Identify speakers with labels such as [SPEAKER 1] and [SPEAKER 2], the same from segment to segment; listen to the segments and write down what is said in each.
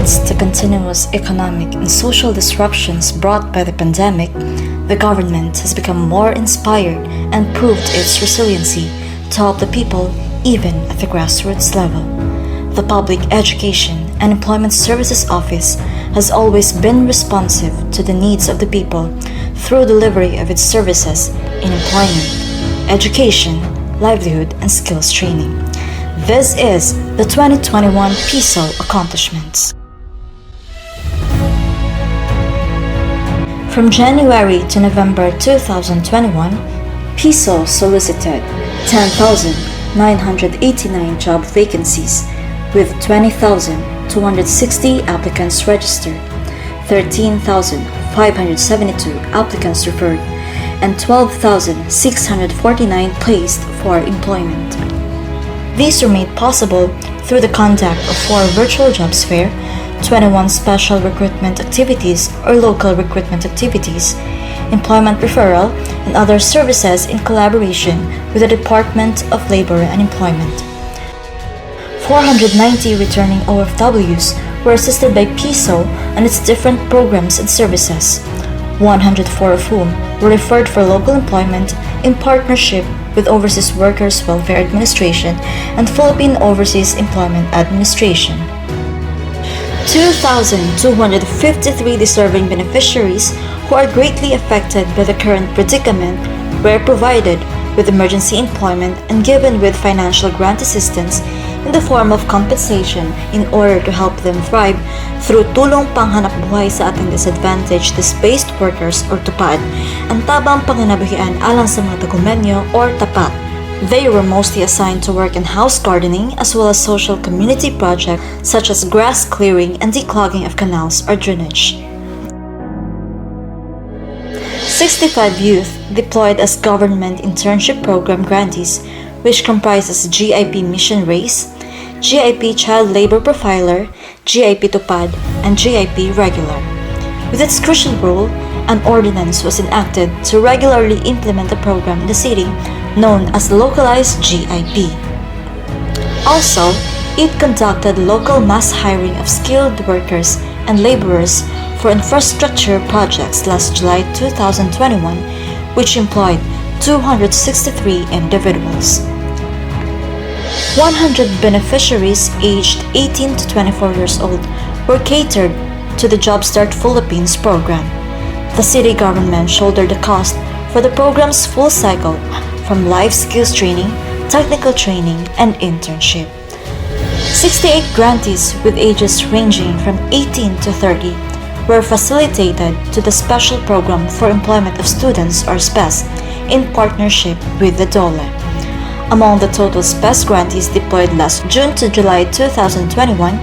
[SPEAKER 1] Amidst the continuous economic and social disruptions brought by the pandemic, the government has become more inspired and proved its resiliency to help the people even at the grassroots level. The Public Education and Employment Services Office has always been responsive to the needs of the people through delivery of its services in employment, education, livelihood, and skills training. This is the 2021 PEESO accomplishments. From January to November 2021, PEESO solicited 10,989 job vacancies with 20,260 applicants registered, 13,572 applicants referred, and 12,649 placed for employment. These were made possible through the conduct of 4 virtual jobs fair, 21 special recruitment activities or local recruitment activities, employment referral, and other services in collaboration with the Department of Labor and Employment. 490 returning OFWs were assisted by PEESO on its different programs and services, 104 of whom were referred for local employment in partnership with Overseas Workers Welfare Administration and Philippine Overseas Employment Administration. 2,253 deserving beneficiaries who are greatly affected by the current predicament were provided with emergency employment and given with financial grant assistance in the form of compensation in order to help them thrive through Tulong Panghanapbuhay sa Ating Disadvantaged Displaced Workers or TUPAD, ang tabang panginabuhian alang sa mga tagumenyo or TAPAT. They were mostly assigned to work in house gardening as well as social community projects such as grass clearing and declogging of canals or drainage. 65 youth deployed as government internship program grantees, which comprises GIP Mission Race, GIP Child Labor Profiler, GIP Tupad, and GIP Regular. With its crucial role, an ordinance was enacted to regularly implement the program in the city known as Localized GIP. Also, it conducted local mass hiring of skilled workers and laborers for infrastructure projects last July 2021, which employed 263 individuals. 100 beneficiaries aged 18 to 24 years old were catered to the Jumpstart Philippines program. The city government shouldered the cost for the program's full cycle from life skills training, technical training, and internship. 68 grantees with ages ranging from 18 to 30 were facilitated to the Special Program for Employment of Students or SPES in partnership with the DOLE. Among the total SPES grantees deployed last June to July 2021,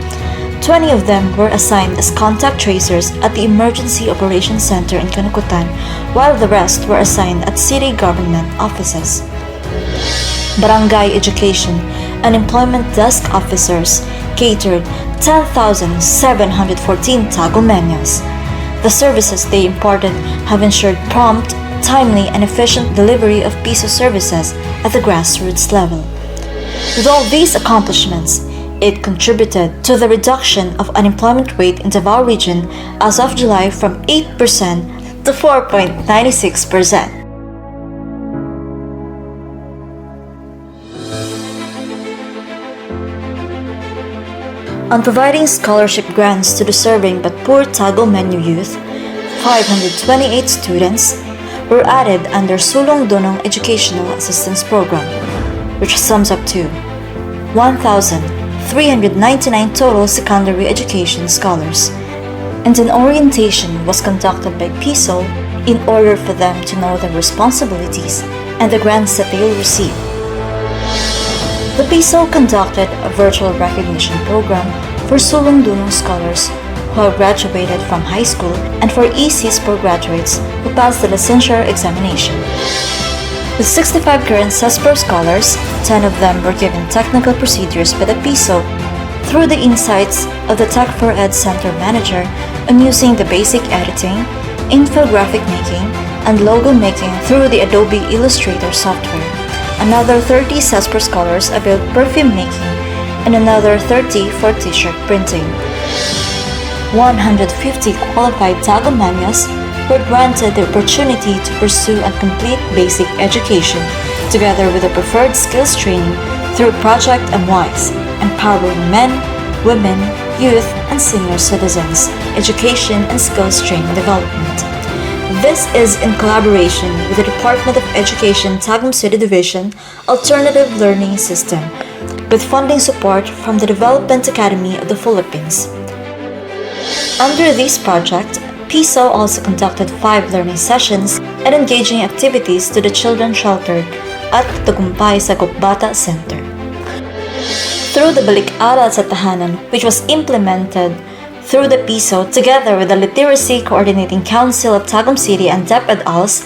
[SPEAKER 1] 20 of them were assigned as contact tracers at the Emergency Operations Center in Kanukutan, while the rest were assigned at city government offices. Barangay Education and Employment Desk officers catered 10,714 Tagumeños. The services they imparted have ensured prompt, timely, and efficient delivery of PEESO services at the grassroots level. With all these accomplishments, it contributed to the reduction of unemployment rate in Davao Region as of July from 8% to 4.96%. On providing scholarship grants to deserving but poor Tagumeño youth, 528 students were added under Sulong Dunong Educational Assistance Program, which sums up to 1,399 total secondary education scholars, and an orientation was conducted by PEESO in order for them to know their responsibilities and the grants that they will receive. The PEESO conducted a virtual recognition program for Sulong Dunong scholars who have graduated from high school and for ECSPO graduates who passed the licensure examination. With 65 current CESPO scholars, 10 of them were given technical procedures by the PEESO through the insights of the Tech for Ed Center manager on using the basic editing, infographic making, and logo making through the Adobe Illustrator software. Another 30 CESPO scholars availed perfume making and another 30 for t-shirt printing. 150 qualified Tagumanias were granted the opportunity to pursue and complete basic education, together with a preferred skills training through Project MWISE, empowering men, women, youth, and senior citizens, education and skills training development. This is in collaboration with the Department of Education Tagum City Division Alternative Learning System, with funding support from the Development Academy of the Philippines. Under this project, PEESO also conducted 5 learning sessions and engaging activities to the children sheltered at Tagumpay Sagop Bata Center. Through the Balik Aral sa Tahanan, which was implemented through the PEESO together with the Literacy Coordinating Council of Tagum City and DepEd-ALS,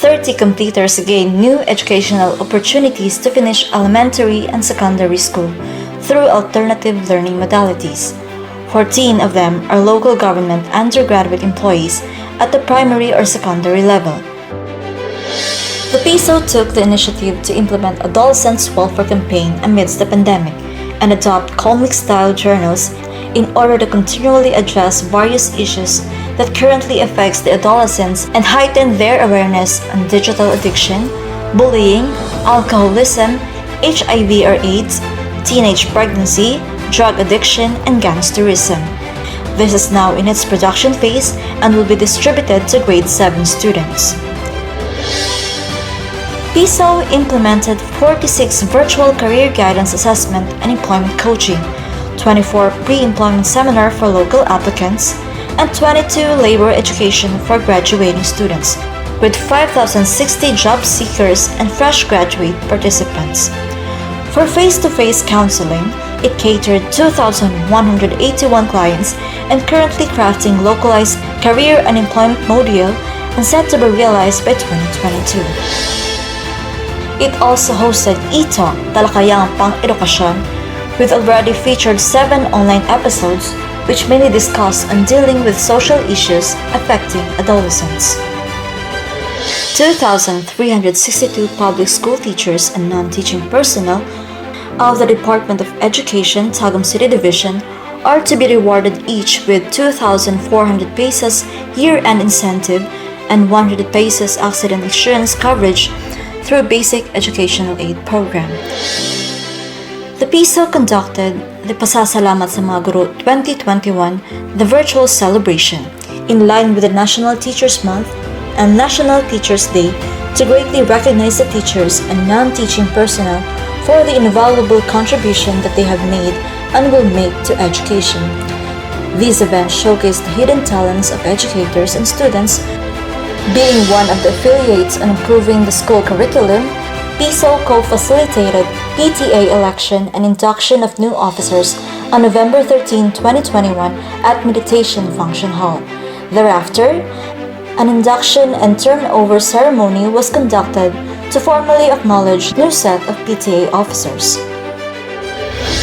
[SPEAKER 1] 30 completers gained new educational opportunities to finish elementary and secondary school through alternative learning modalities. 14 of them are local government undergraduate employees at the primary or secondary level. The PEESO took the initiative to implement Adolescents' Welfare Campaign amidst the pandemic and adopt comic-style journals in order to continually address various issues that currently affects the adolescents and heighten their awareness on digital addiction, bullying, alcoholism, HIV or AIDS, teenage pregnancy, drug addiction, and gangsterism. This is now in its production phase and will be distributed to grade 7 students. PEESO implemented 46 virtual career guidance assessment and employment coaching, 24 pre-employment seminar for local applicants, and 22 labor education for graduating students, with 5,060 job seekers and fresh graduate participants. For face-to-face counseling, it catered 2,181 clients and currently crafting localized career and employment module and set to be realized by 2022. It also hosted Ito, Talakayang Pang-Edukasyon, with already featured 7 online episodes which mainly discuss on dealing with social issues affecting adolescents. 2,362 public school teachers and non-teaching personnel of the Department of Education Tagum City Division are to be rewarded each with 2,400 pesos year-end incentive and 100 pesos accident insurance coverage through a basic educational aid program. The PEESO conducted the Pasasalamat sa Mga Guro 2021, the virtual celebration, in line with the National Teachers Month and National Teachers Day to greatly recognize the teachers and non-teaching personnel for the invaluable contribution that they have made and will make to education. These events showcase the hidden talents of educators and students. Being one of the affiliates in improving the school curriculum, PEESO co-facilitated PTA election and induction of new officers on November 13, 2021 at Meditation Function Hall. Thereafter, an induction and turnover ceremony was conducted to formally acknowledge new set of PTA officers.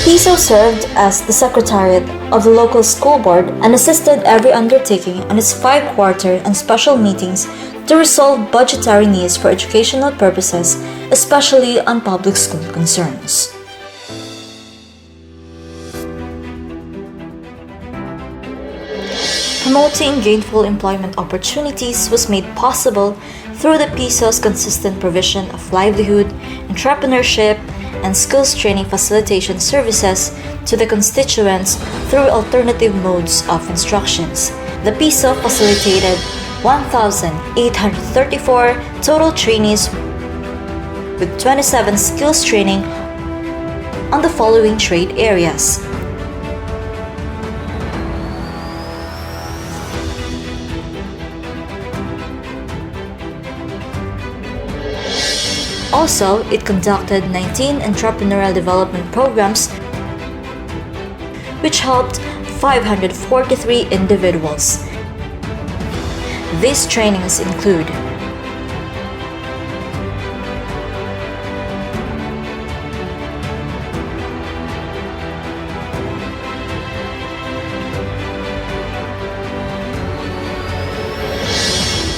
[SPEAKER 1] PEESO served as the secretariat of the local school board and assisted every undertaking on its 5-quarter and special meetings to resolve budgetary needs for educational purposes, especially on public school concerns. Promoting gainful employment opportunities was made possible through the PEESO's consistent provision of livelihood, entrepreneurship, and skills training facilitation services to the constituents through alternative modes of instructions. The PEESO facilitated 1,834 total trainees with 27 skills training on the following trade areas: Also, it conducted 19 entrepreneurial development programs which helped 543 individuals. These trainings include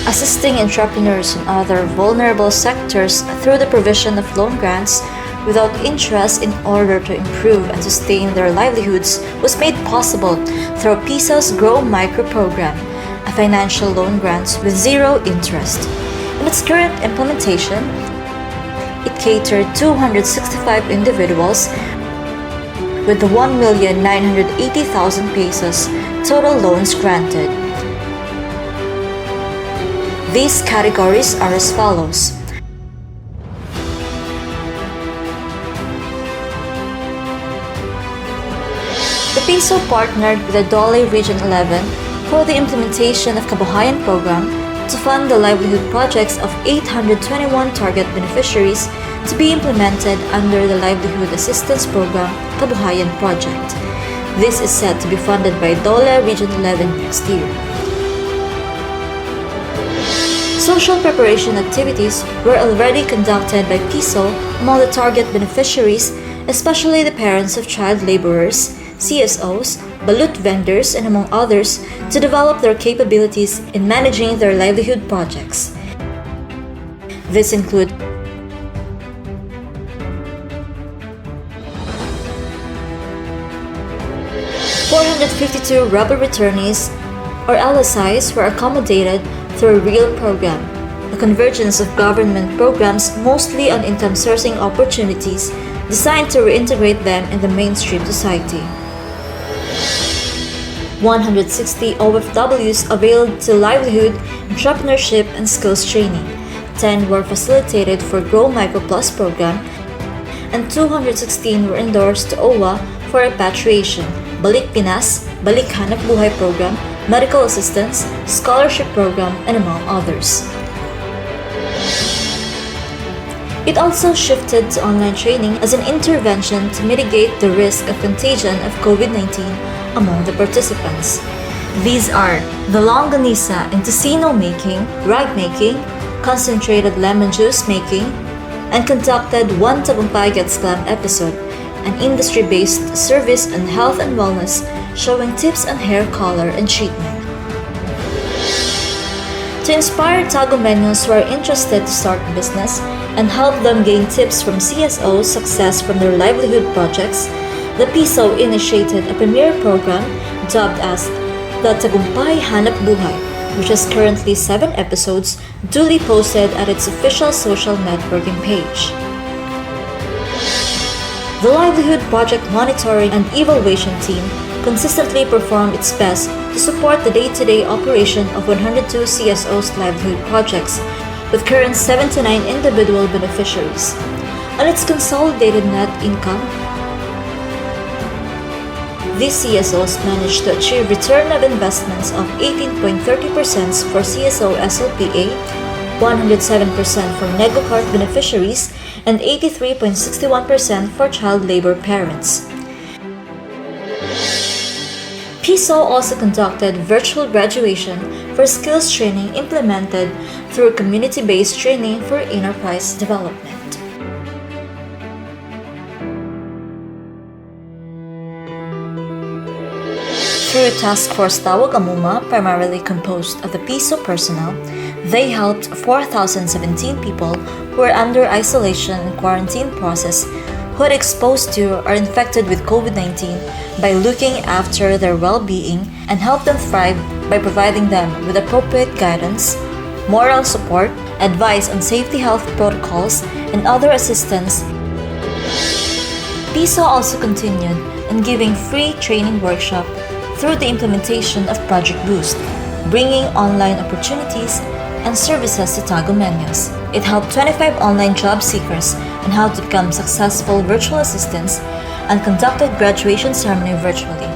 [SPEAKER 1] assisting entrepreneurs in other vulnerable sectors through the provision of loan grants, without interest in order to improve and sustain their livelihoods was made possible through PEESO's Grow Micro program, a financial loan grant with zero interest. In its current implementation, it catered 265 individuals with the 1,980,000 pesos total loans granted. These categories are as follows. The PEESO partnered with the Dole Region 11 for the implementation of Kabuhayan program to fund the livelihood projects of 821 target beneficiaries to be implemented under the Livelihood Assistance Program Kabuhayan project. This is set to be funded by Dole Region 11 next year. Social preparation activities were already conducted by PEESO among the target beneficiaries, especially the parents of child laborers, CSOs, balut vendors, and among others, to develop their capabilities in managing their livelihood projects. This include 452 rubber returnees, or LSIs, were accommodated through a REAL program, a convergence of government programs mostly on income sourcing opportunities designed to reintegrate them in the mainstream society. 160 OFWs availed to livelihood, entrepreneurship, and skills training. 10 were facilitated for Grow Micro Plus program, and 216 were endorsed to OWA for repatriation, Balik Pinas, Balik Hanap Buhay program, medical assistance, scholarship program, and among others. It also shifted to online training as an intervention to mitigate the risk of contagion of COVID-19 among the participants. These are the longanisa and tocino making, rag making, concentrated lemon juice making, and conducted one Tagumpay Gets Glam episode, an industry-based service on health and wellness showing tips on hair color and treatment. To inspire Tagumeños who are interested to start a business and help them gain tips from CSO's success from their livelihood projects, the PEESO initiated a premier program dubbed as the Tagumpay Hanap Buhay, which has currently 7 episodes duly posted at its official social networking page. The Livelihood Project Monitoring and Evaluation Team consistently performed its best to support the day-to-day operation of 102 CSO's livelihood projects, with current 79 individual beneficiaries. On its consolidated net income, these CSOs managed to achieve return of investments of 18.30% for CSO SLPA, 107% for NegoCart beneficiaries, and 83.61% for child labor parents. PEESO also conducted virtual graduation for skills training implemented through community-based training for enterprise development. Through Task Force Tawag Amuma, primarily composed of the PEESO personnel, they helped 4,017 people who were under isolation and quarantine process who had exposed to or infected with COVID-19 by looking after their well-being and help them thrive by providing them with appropriate guidance, moral support, advice on safety health protocols, and other assistance. PEESO also continued in giving free training workshop through the implementation of Project Boost, bringing online opportunities and services to Tagumeños. It helped 25 online job seekers on how to become successful virtual assistants and conducted graduation ceremony virtually.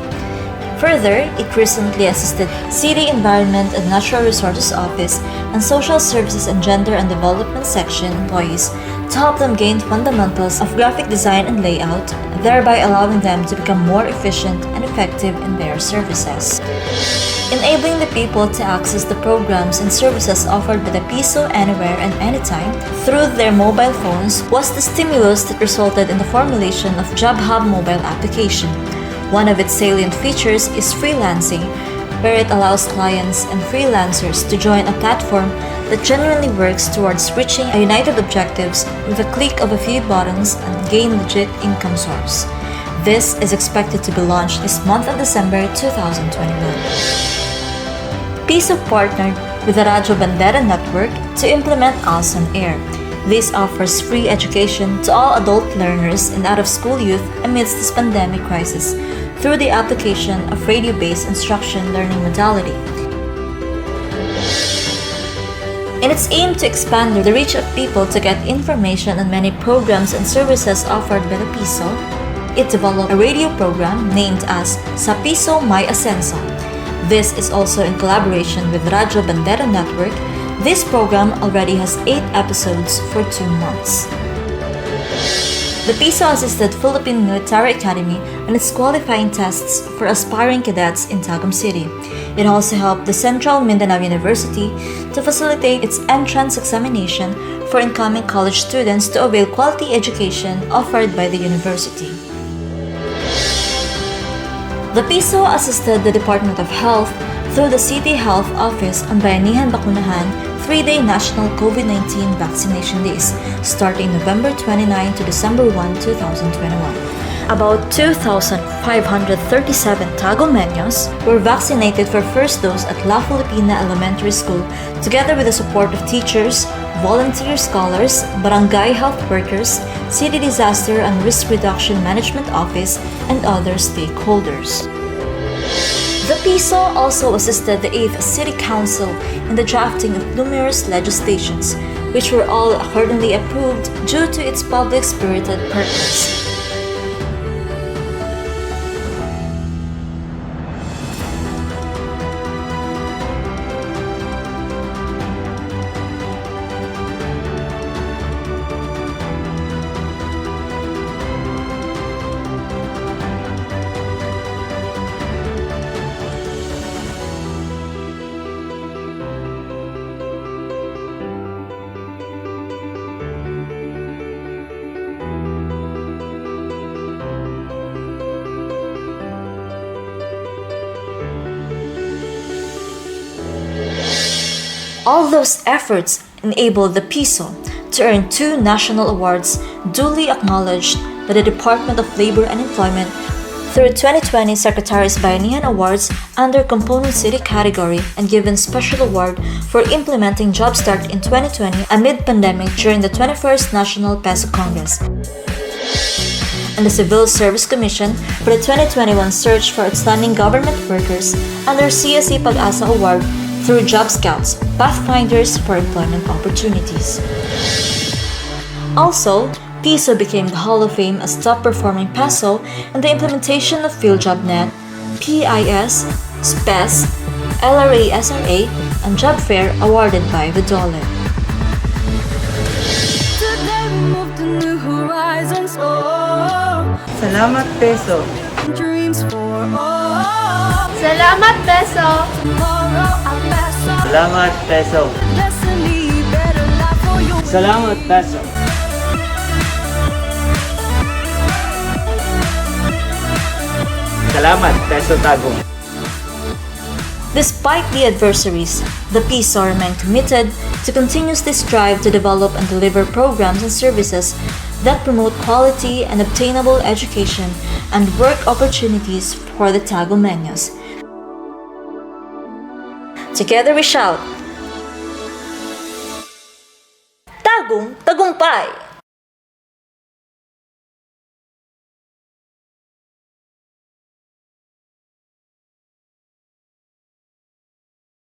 [SPEAKER 1] Further, it recently assisted City Environment and Natural Resources Office and Social Services and Gender and Development Section employees to help them gain fundamentals of graphic design and layout, thereby allowing them to become more efficient and effective in their services. Enabling the people to access the programs and services offered by the PEESO anywhere and anytime through their mobile phones was the stimulus that resulted in the formulation of Job Hub mobile application. One of its salient features is freelancing, where it allows clients and freelancers to join a platform that genuinely works towards reaching a united objectives with a click of a few buttons and gain legit income source. This is expected to be launched this month of December 2021. PEESO partnered with the Radyo Bandera Network to implement us on air. This offers free education to all adult learners and out-of-school youth amidst this pandemic crisis through the application of radio-based instruction learning modality. In its aim to expand the reach of people to get information on many programs and services offered by the PEESO, it developed a radio program named as Sa PEESO May Ascenso. This is also in collaboration with Radyo Bandera Network. This program already has 8 episodes for 2 months. The PEESO assisted Philippine Military Academy on its qualifying tests for aspiring cadets in Tagum City. It also helped the Central Mindanao University to facilitate its entrance examination for incoming college students to avail quality education offered by the university. The PEESO assisted the Department of Health through the City Health Office on Bayanihan Bakunahan 3-day National COVID-19 Vaccination Days, starting November 29 to December 1, 2021. About 2,537 Tagomeños were vaccinated for first dose at La Filipina Elementary School, together with the support of teachers, volunteer scholars, barangay health workers, City Disaster and Risk Reduction Management Office, and other stakeholders. The PEESO also assisted the 8th City Council in the drafting of numerous legislations, which were all accordingly approved due to its public-spirited purpose. All those efforts enabled the PEESO to earn 2 national awards duly acknowledged by the Department of Labor and Employment through 2020 Secretary's Bayanihan Awards under Component City category and given special award for implementing Job Start in 2020 amid pandemic during the 21st National PEESO Congress, and the Civil Service Commission for the 2021 Search for Outstanding Government Workers under CSE Pag-asa Award through Job Scouts, Pathfinders for Employment Opportunities. Also, PEESO became the Hall of Fame as top-performing PESO in the implementation of PhilJobNet, PIS, SPES, LRA-SRA, and Job Fair awarded by the DOLE.
[SPEAKER 2] Salamat PESO.
[SPEAKER 3] Salamat, PESO!
[SPEAKER 2] Salamat PESO. Salamat PESO. Salamat PESO Tagum.
[SPEAKER 1] Despite the adversaries, the PEESO remained committed to continuously strive to develop and deliver programs and services that promote quality and obtainable education and work opportunities for the Tagomeños. Together we shout, Tagum Tagumpay!